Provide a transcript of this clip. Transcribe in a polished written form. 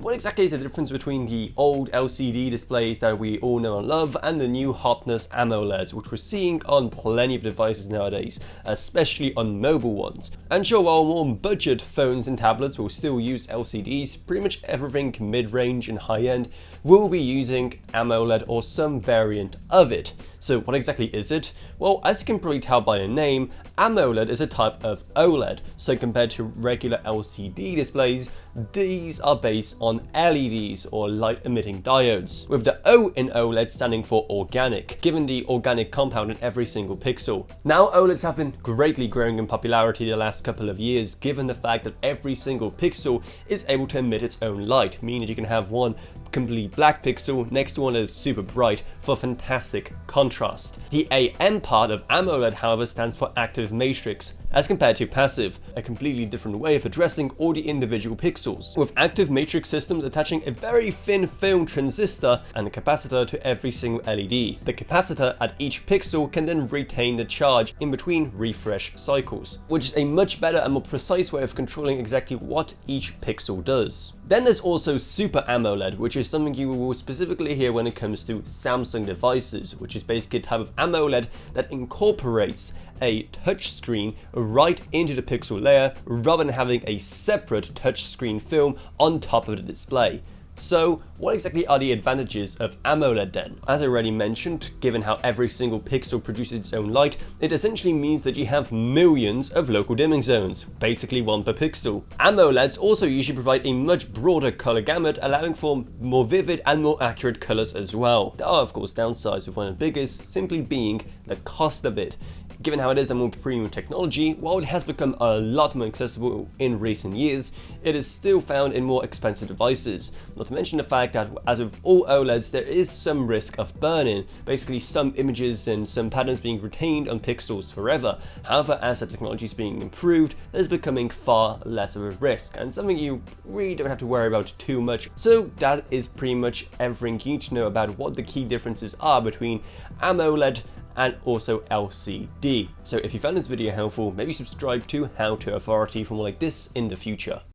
what exactly is the difference between the old LCD displays that we all know and love and the new hotness AMOLEDs, which we're seeing on plenty of devices nowadays, especially on mobile ones? And sure, while more budget phones and tablets will still use LCDs, pretty much everything mid-range and high-end will be using AMOLED or some variant of it. So what exactly is it? Well, as you can probably tell by the name, AMOLED is a type of OLED, so compared to regular LCD displays, these are based on LEDs or light emitting diodes, with the O in OLED standing for organic, given the organic compound in every single pixel. Now OLEDs have been greatly growing in popularity the last couple of years, given the fact that every single pixel is able to emit its own light, meaning that you can have one completely black pixel next to one that is super bright for fantastic contrast. The AM part of AMOLED, however, stands for active matrix, as compared to passive, a completely different way of addressing all the individual pixels, with active matrix systems attaching a very thin film transistor and a capacitor to every single LED. The capacitor at each pixel can then retain the charge in between refresh cycles, which is a much better and more precise way of controlling exactly what each pixel does. Then there's also Super AMOLED, which is something you will specifically hear when it comes to Samsung devices, which is basically a type of AMOLED that incorporates a touchscreen right into the pixel layer rather than having a separate touchscreen film on top of the display. So what exactly are the advantages of AMOLED then? As I already mentioned, given how every single pixel produces its own light, it essentially means that you have millions of local dimming zones, basically one per pixel. AMOLEDs also usually provide a much broader color gamut, allowing for more vivid and more accurate colors as well. There are of course downsides, with one of the biggest simply being the cost of it. Given how it is a more premium technology, while it has become a lot more accessible in recent years, it is still found in more expensive devices. Not to mention the fact that, as with all OLEDs, there is some risk of burn-in, basically some images and some patterns being retained on pixels forever. However, as the technology is being improved, that is becoming far less of a risk, and something you really don't have to worry about too much. So that is pretty much everything you need to know about what the key differences are between AMOLED and also LCD. So if you found this video helpful, maybe subscribe to How To Authority for more like this in the future.